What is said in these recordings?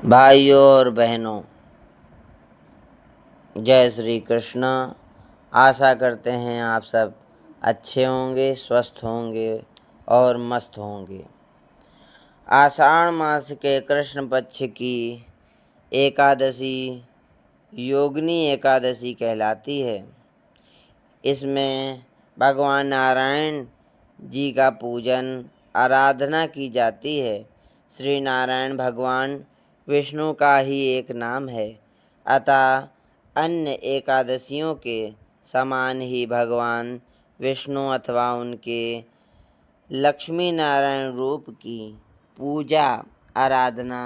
भाइयों और बहनों, जय श्री कृष्ण। आशा करते हैं आप सब अच्छे होंगे, स्वस्थ होंगे और मस्त होंगे। आषाढ़ मास के कृष्ण पक्ष की एकादशी योगिनी एकादशी कहलाती है। इसमें भगवान नारायण जी का पूजन आराधना की जाती है। श्री नारायण भगवान विष्णु का ही एक नाम है, अतः अन्य एकादशियों के समान ही भगवान विष्णु अथवा उनके लक्ष्मी नारायण रूप की पूजा आराधना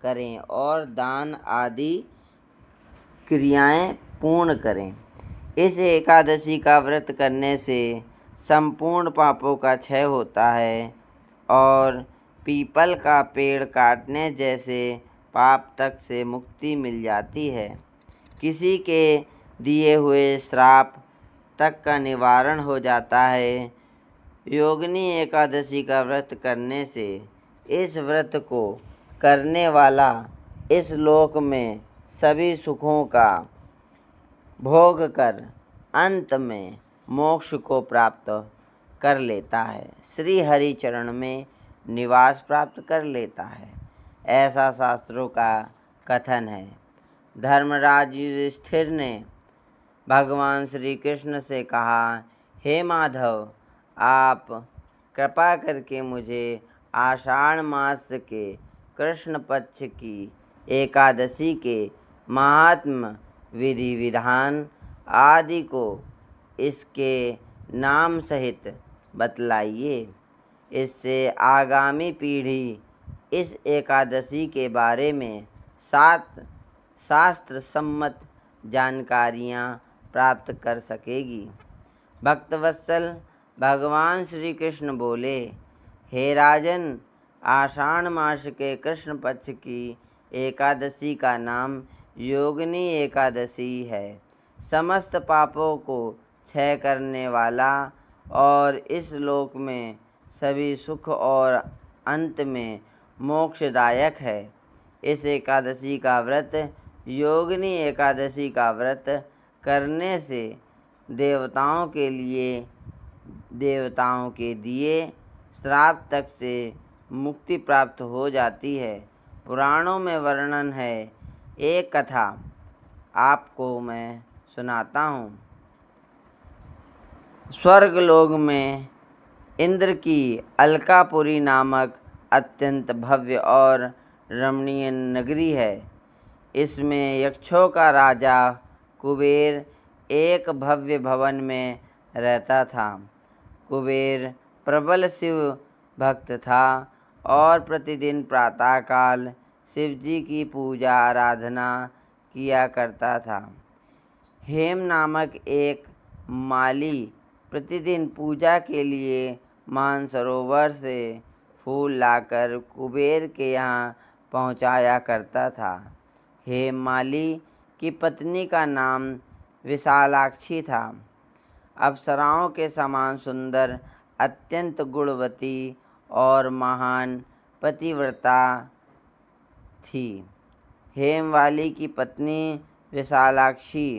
करें और दान आदि क्रियाएं पूर्ण करें। इस एकादशी का व्रत करने से संपूर्ण पापों का क्षय होता है और पीपल का पेड़ काटने जैसे पाप तक से मुक्ति मिल जाती है। किसी के दिए हुए श्राप तक का निवारण हो जाता है। योगिनी एकादशी का व्रत करने से इस व्रत को करने वाला इस लोक में सभी सुखों का भोग कर अंत में मोक्ष को प्राप्त कर लेता है, श्री हरि चरण में निवास प्राप्त कर लेता है, ऐसा शास्त्रों का कथन है। धर्मराज युधिष्ठिर ने भगवान श्री कृष्ण से कहा, हे माधव, आप कृपा करके मुझे आषाढ़ मास के कृष्ण पक्ष की एकादशी के महात्म्य, विधि विधान आदि को इसके नाम सहित बतलाइए। इससे आगामी पीढ़ी इस एकादशी के बारे में शास्त्र सम्मत जानकारियाँ प्राप्त कर सकेगी। भक्तवत्सल भगवान श्री कृष्ण बोले, हे राजन, आषाढ़ मास के कृष्ण पक्ष की एकादशी का नाम योगिनी एकादशी है। समस्त पापों को क्षय करने वाला और इस लोक में सभी सुख और अंत में मोक्षदायक है। इस एकादशी का व्रत, योगिनी एकादशी का व्रत करने से देवताओं के दिए श्राप तक से मुक्ति प्राप्त हो जाती है। पुराणों में वर्णन है। एक कथा आपको मैं सुनाता हूँ। स्वर्गलोक में इंद्र की अलकापुरी नामक अत्यंत भव्य और रमणीय नगरी है। इसमें यक्षों का राजा कुबेर एक भव्य भवन में रहता था। कुबेर प्रबल शिव भक्त था और प्रतिदिन प्रातःकाल शिवजी की पूजा आराधना किया करता था। हेम नामक एक माली प्रतिदिन पूजा के लिए मानसरोवर से फूल लाकर कुबेर के यहाँ पहुँचाया करता था। हेम माली की पत्नी का नाम विशालाक्षी था। अप्सराओं के समान सुंदर, अत्यंत गुणवती और महान पतिव्रता थी। हेमवाली की पत्नी विशालाक्षी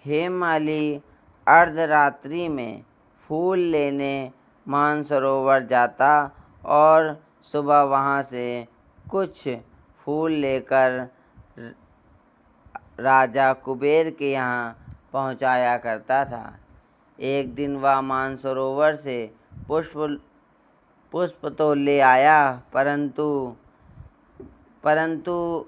हेममाली अर्धरात्रि में फूल लेने मानसरोवर जाता और सुबह वहाँ से कुछ फूल लेकर राजा कुबेर के यहाँ पहुँचाया करता था। एक दिन वह मानसरोवर से पुष्प तो ले आया, परंतु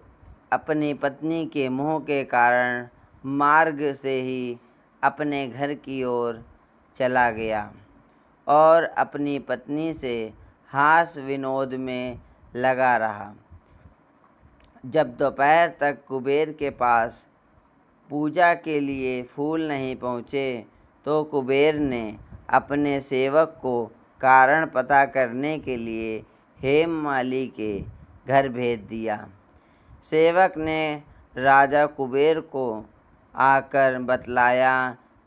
अपनी पत्नी के मोह के कारण मार्ग से ही अपने घर की ओर चला गया और अपनी पत्नी से हास विनोद में लगा रहा। जब दोपहर तक कुबेर के पास पूजा के लिए फूल नहीं पहुँचे तो कुबेर ने अपने सेवक को कारण पता करने के लिए हेममाली के घर भेज दिया। सेवक ने राजा कुबेर को आकर बतलाया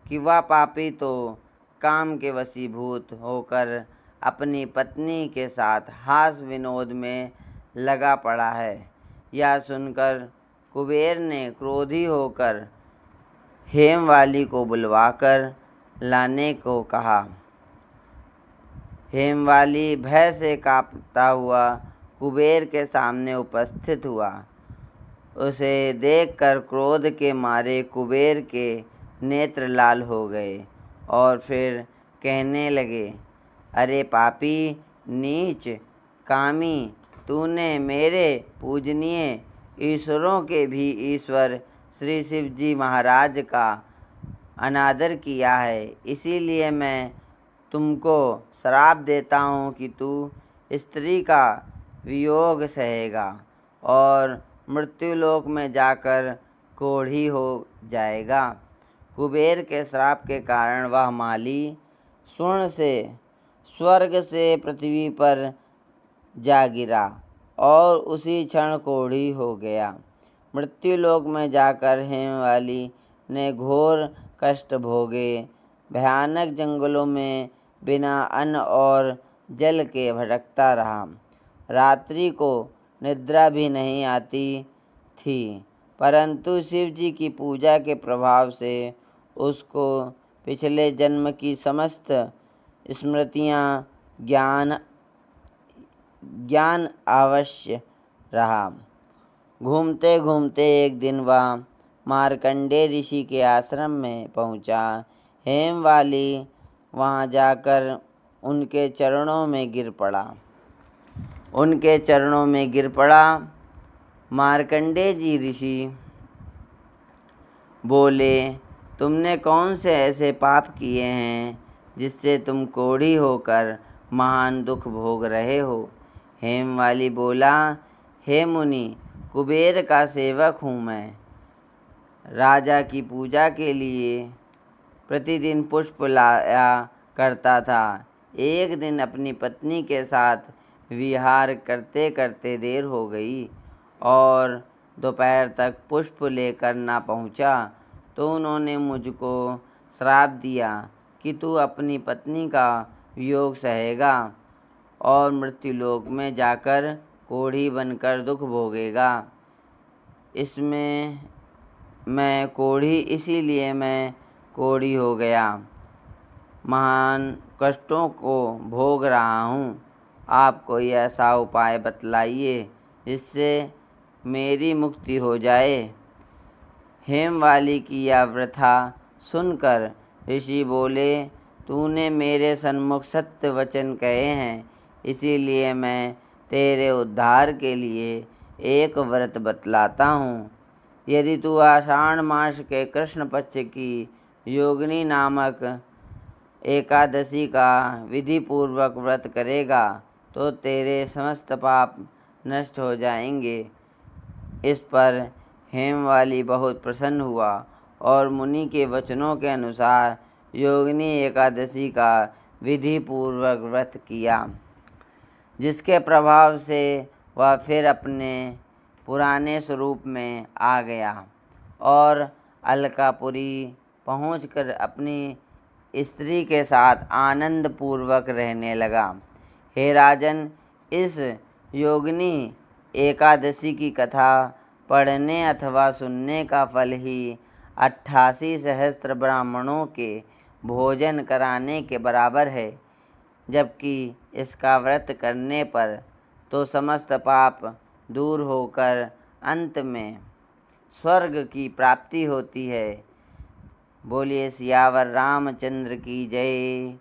कि वह पापी तो काम के वशीभूत होकर अपनी पत्नी के साथ हास विनोद में लगा पड़ा है। यह सुनकर कुबेर ने क्रोधी होकर हेमवाली को बुलवाकर लाने को कहा। हेमवाली भय से कांपता हुआ कुबेर के सामने उपस्थित हुआ। उसे देखकर क्रोध के मारे कुबेर के नेत्र लाल हो गए और फिर कहने लगे, अरे पापी, नीच, कामी, तूने मेरे पूजनीय ईश्वरों के भी ईश्वर श्री शिव जी महाराज का अनादर किया है। इसीलिए मैं तुमको श्राप देता हूँ कि तू स्त्री का वियोग सहेगा और मृत्युलोक में जाकर कोढ़ी हो जाएगा। कुबेर के श्राप के कारण वह माली स्वर्ण से स्वर्ग से पृथ्वी पर जा गिरा और उसी क्षण कोढ़ी हो गया। मृत्युलोक में जाकर हेमवाली ने घोर कष्ट भोगे। भयानक जंगलों में बिना अन्न और जल के भटकता रहा। रात्रि को निद्रा भी नहीं आती थी, परंतु शिव जी की पूजा के प्रभाव से उसको पिछले जन्म की समस्त स्मृतियाँ ज्ञान अवश्य रहा। घूमते घूमते एक दिन वह मार्कंडेय ऋषि के आश्रम में पहुँचा। हेमवाली वहाँ जाकर उनके चरणों में गिर पड़ा। मार्कंडेय जी ऋषि बोले, तुमने कौन से ऐसे पाप किए हैं जिससे तुम कोढ़ी होकर महान दुख भोग रहे हो। हेमवाली बोला, हे मुनि, कुबेर का सेवक हूँ मैं। राजा की पूजा के लिए प्रतिदिन पुष्प लाया करता था। एक दिन अपनी पत्नी के साथ विहार करते करते देर हो गई और दोपहर तक पुष्प लेकर ना पहुँचा तो उन्होंने मुझको श्राप दिया कि तू अपनी पत्नी का वियोग सहेगा और मृत्युलोक में जाकर कोढ़ी बनकर दुख भोगेगा। इसीलिए मैं कोढ़ी हो गया, महान कष्टों को भोग रहा हूँ। आप कोई ऐसा उपाय बतलाइए जिससे मेरी मुक्ति हो जाए। हेमवाली की यह व्यथा सुनकर ऋषि बोले, तूने मेरे सन्मुख सत्य वचन कहे हैं, इसीलिए मैं तेरे उद्धार के लिए एक व्रत बतलाता हूँ। यदि तू आषाढ़ मास के कृष्ण पक्ष की योगिनी नामक एकादशी का विधि पूर्वक व्रत करेगा तो तेरे समस्त पाप नष्ट हो जाएंगे। इस पर हेमवाली बहुत प्रसन्न हुआ और मुनि के वचनों के अनुसार योगिनी एकादशी का विधि पूर्वक व्रत किया, जिसके प्रभाव से वह फिर अपने पुराने स्वरूप में आ गया और अलकापुरी पहुंचकर अपनी स्त्री के साथ आनंद पूर्वक रहने लगा। हे राजन, इस योगिनी एकादशी की कथा पढ़ने अथवा सुनने का फल ही 88 सहस्त्र ब्राह्मणों के भोजन कराने के बराबर है, जबकि इसका व्रत करने पर तो समस्त पाप दूर होकर अंत में स्वर्ग की प्राप्ति होती है। बोलिए सियावर रामचंद्र की जय।